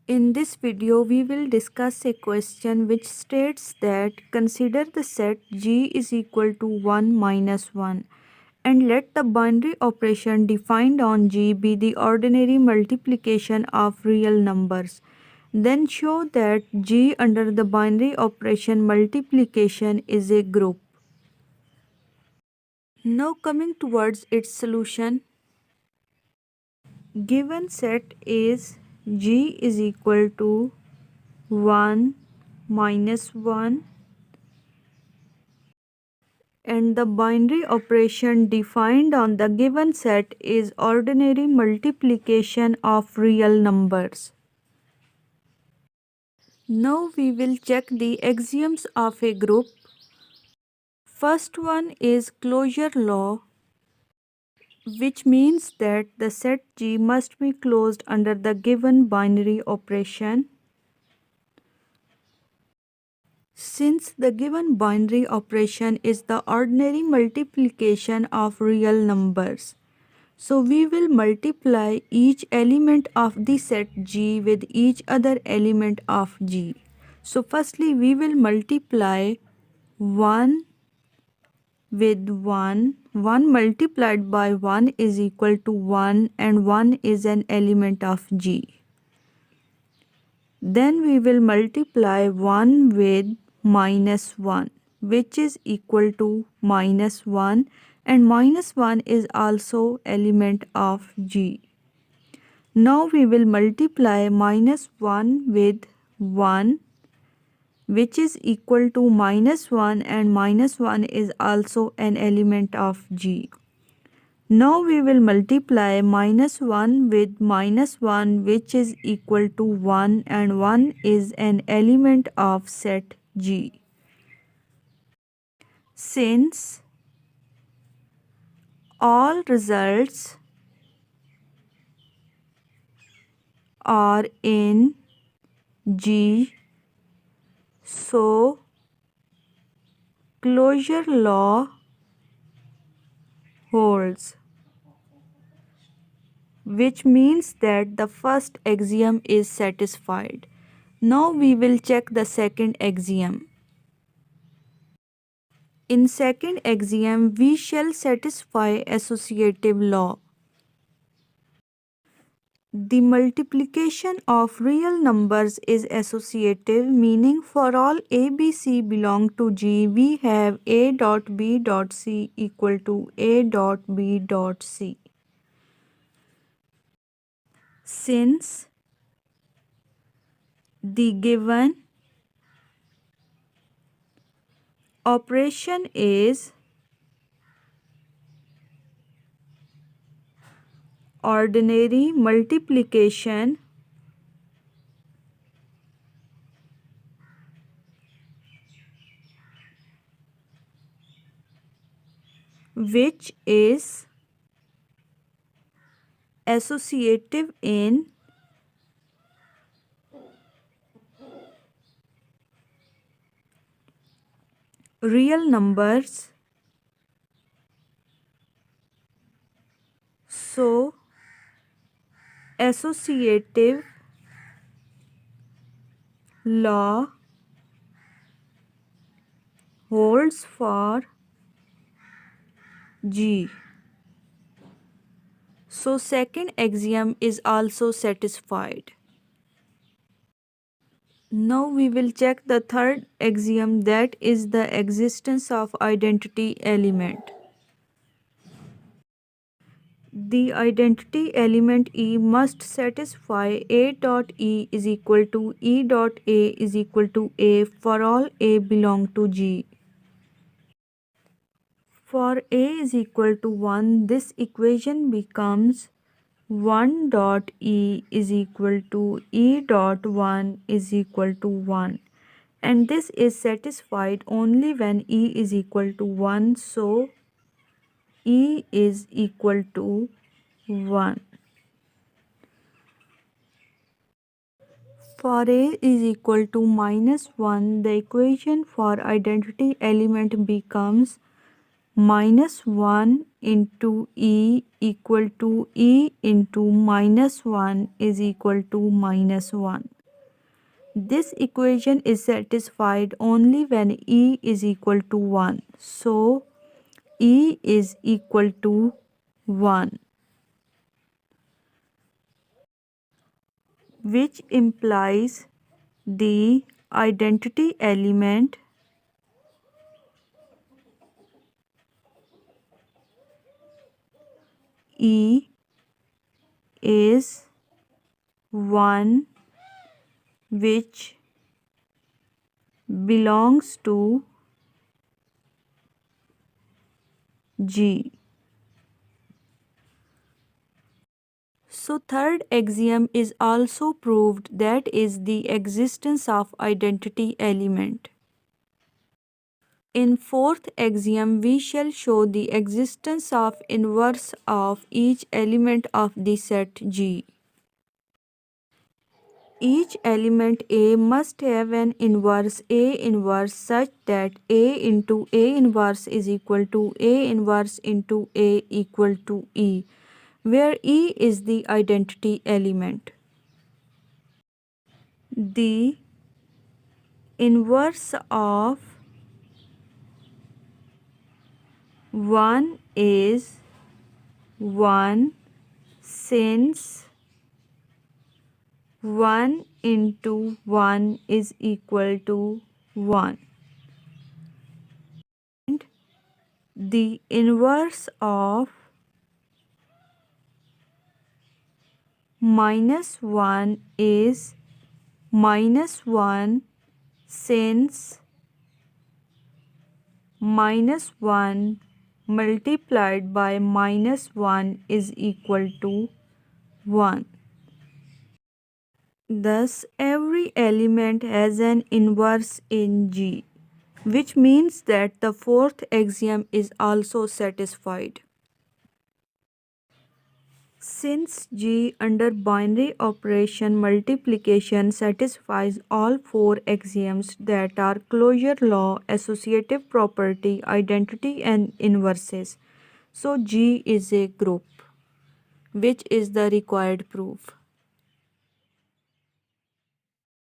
In this video, we will discuss a question which states that consider the set G is equal to 1 minus 1 and let the binary operation defined on G be the ordinary multiplication of real numbers. Then show that G under the binary operation multiplication is a group. Now coming towards its solution, given set is G is equal to 1 minus 1 and the binary operation defined on the given set is ordinary multiplication of real numbers. Now we will check the axioms of a group. First one is closure law, which means that the set G must be closed under the given binary operation. Since the given binary operation is the ordinary multiplication of real numbers, so we will multiply each element of the set G with each other element of G. So firstly we will multiply 1 with 1. 1 multiplied by 1 is equal to 1 and 1 is an element of G. Then we will multiply 1 with minus 1, which is equal to minus 1, and minus 1 is also element of G. Now we will multiply minus 1 with 1, which is equal to minus 1, and minus 1 is also an element of G. Now we will multiply minus 1 with minus 1, which is equal to 1, and 1 is an element of set G. Since all results are in G, so closure law holds, which means that the first axiom is satisfied. Now we will check the second axiom. In second axiom, we shall satisfy associative law. The multiplication of real numbers is associative, meaning for all a, b, c belong to G, we have a dot b dot c equal to a dot b dot c. Since the given operation is ordinary multiplication, which is associative in real numbers, so associative law holds for G. So second axiom is also satisfied. Now we will check the third axiom, that is the existence of identity element. The identity element E must satisfy A dot E is equal to E dot A is equal to A for all A belong to G. For A is equal to 1, this equation becomes 1 dot E is equal to E dot 1 is equal to 1. And this is satisfied only when E is equal to 1, so E is equal to 1. For A is equal to minus 1, the equation for identity element becomes minus 1 into E equal to E into minus 1 is equal to minus 1. This equation is satisfied only when E is equal to 1. So, E is equal to 1, which implies the identity element E is 1, which belongs to G. So third axiom is also proved, that is the existence of identity element. In fourth axiom, we shall show the existence of inverse of each element of the set G. Each element A must have an inverse A inverse such that A into A inverse is equal to A inverse into A equal to E, where E is the identity element. The inverse of 1 is 1, since 1 into 1 is equal to 1. And the inverse of minus 1 is minus 1, since minus 1 multiplied by minus 1 is equal to 1. Thus, every element has an inverse in G, which means that the fourth axiom is also satisfied. Since G under binary operation multiplication satisfies all four axioms, that are closure law, associative property, identity, and inverses, so G is a group, which is the required proof.